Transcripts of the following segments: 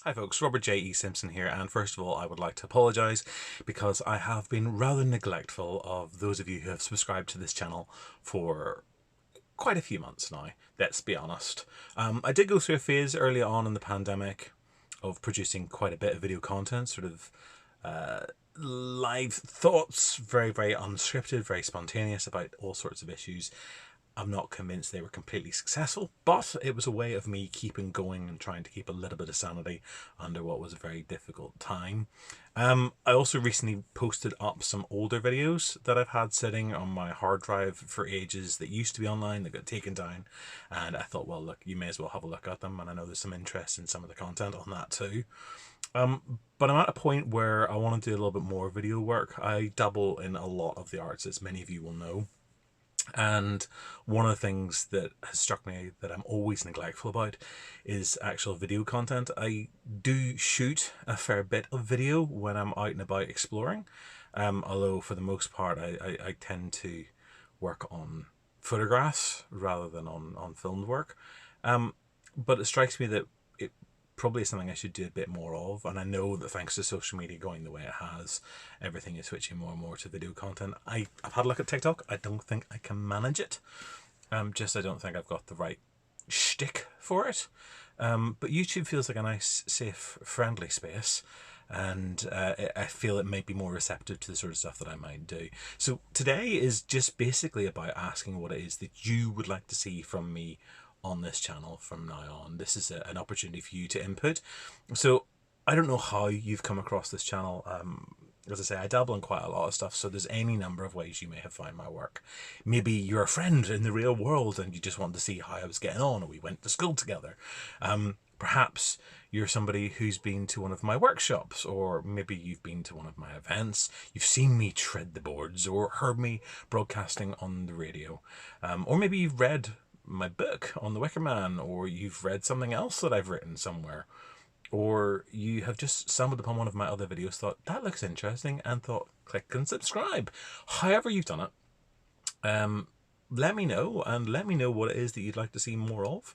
Hi folks, Robert J. E. Simpson here, and first of all I would like to apologise because I have been rather neglectful of those of you who have subscribed to this channel for quite a few months now, let's be honest. I did go through a phase early on in the pandemic of producing quite a bit of video content, sort of live thoughts, very unscripted, very spontaneous about all sorts of issues. I'm not convinced they were completely successful, but it was a way of me keeping going and trying to keep a little bit of sanity under what was a very difficult time. I also recently posted up some older videos that I've had sitting on my hard drive for ages that used to be online, that got taken down, and I thought, well, look, you may as well have a look at them, and I know there's some interest in some of the content on that too. But I'm at a point where I want to do a little bit more video work. I dabble in a lot of the arts, as many of you will know. And one of the things that has struck me that I'm always neglectful about is actual video content. I do shoot a fair bit of video when I'm out and about exploring, although for the most part I tend to work on photographs rather than on filmed work. But it strikes me that it probably is something I should do a bit more of, and I know that thanks to social media going the way it has, everything is switching more and more to video content. I've had a look at TikTok. I don't think I can manage it. I don't think I've got the right shtick for it. But YouTube feels like a nice, safe, friendly space, and I feel it might be more receptive to the sort of stuff that I might do. So today is just basically about asking what it is that you would like to see from me on this channel from now on. This is an opportunity for you to input. So I don't know how you've come across this channel. As I say, I dabble in quite a lot of stuff, so there's any number of ways you may have found my work. Maybe you're a friend in the real world and you just want to see how I was getting on, or we went to school together. Perhaps you're somebody who's been to one of my workshops, or maybe you've been to one of my events. You've seen me tread the boards or heard me broadcasting on the radio. Or maybe you've read my book on the Wicker Man, or you've read something else that I've written somewhere, or you have just stumbled upon one of my other videos, thought that looks interesting, and thought click and subscribe. However you've done it, let me know, and let me know what it is that you'd like to see more of,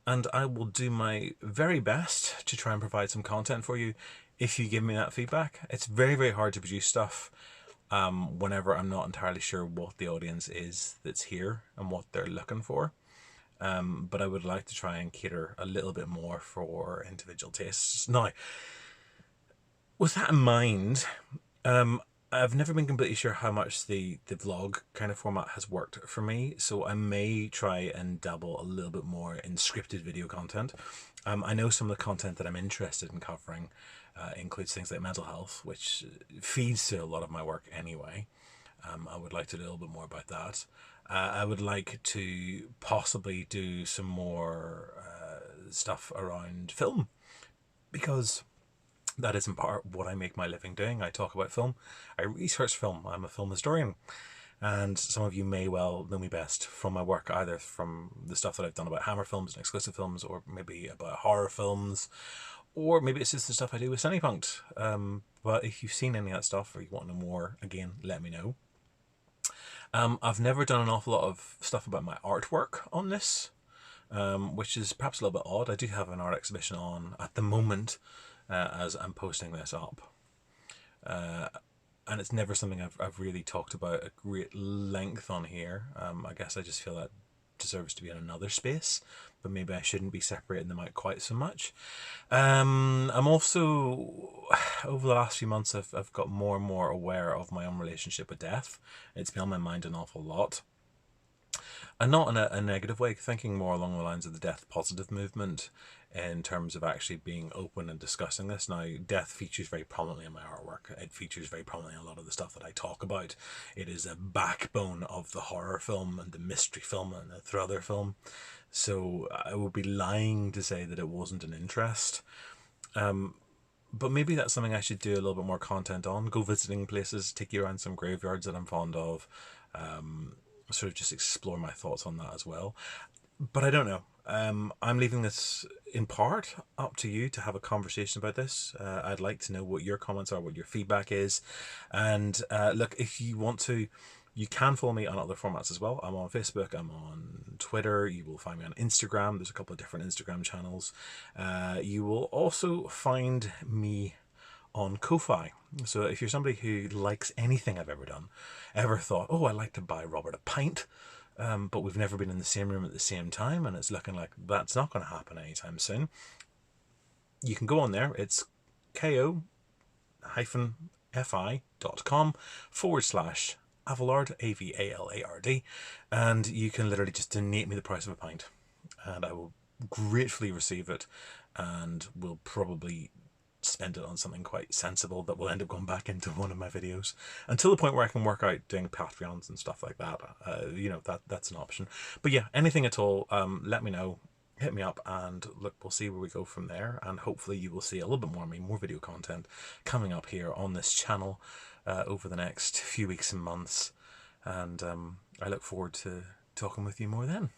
and I will do my very best to try and provide some content for you if you give me that feedback. It's very hard to produce stuff whenever I'm not entirely sure what the audience is that's here and what they're looking for. But I would like to try and cater a little bit more for individual tastes. Now, with that in mind, I've never been completely sure how much the vlog kind of format has worked for me, so I may try and dabble a little bit more in scripted video content. I know some of the content that I'm interested in covering includes things like mental health, which feeds to a lot of my work anyway. I would like to do a little bit more about that. I would like to possibly do some more stuff around film, because that is in part what I make my living doing. I talk about film. I research film. I'm a film historian. And some of you may well know me best from my work, either from the stuff that I've done about Hammer films and exclusive films, or maybe about horror films, or maybe it's just the stuff I do with Cinepunkt. But if you've seen any of that stuff, or you want to know more, again, let me know. I've never done an awful lot of stuff about my artwork on this, which is perhaps a little bit odd. I do have an art exhibition on at the moment as I'm posting this up. And it's never something I've really talked about at great length on here. I guess I just feel that deserves to be in another space, but maybe I shouldn't be separating them out quite so much. I'm also, over the last few months, I've got more and more aware of my own relationship with death. It's been on my mind an awful lot. And not in a negative way, thinking more along the lines of the death positive movement in terms of actually being open and discussing this. Now, death features very prominently in my artwork. It features very prominently in a lot of the stuff that I talk about. It is a backbone of the horror film and the mystery film and the thriller film. So I would be lying to say that it wasn't an interest. But maybe that's something I should do a little bit more content on. Go visiting places, take you around some graveyards that I'm fond of. Sort of just explore my thoughts on that as well. But I don't know. I'm leaving this in part up to you to have a conversation about this. I'd like to know what your comments are, what your feedback is. And look, if you want to, You can follow me on other formats as well. I'm on Facebook, I'm on Twitter, you will find me on Instagram. There's a couple of different Instagram channels. You will also find me on Ko-Fi. So if you're somebody who likes anything I've ever done, ever thought, oh, I'd like to buy Robert a pint, but we've never been in the same room at the same time, and it's looking like that's not going to happen anytime soon, you can go on there. It's ko-fi.com/Avalard, AVALARD, and you can literally just donate me the price of a pint, and I will gratefully receive it, and will probably spend it on something quite sensible that will end up going back into one of my videos, until the point where I can work out doing Patreons and stuff like that. That's an option. But yeah, anything at all, let me know, hit me up, and look, we'll see where we go from there. And hopefully you will see a little bit more of me, more video content coming up here on this channel over the next few weeks and months. And I look forward to talking with you more then.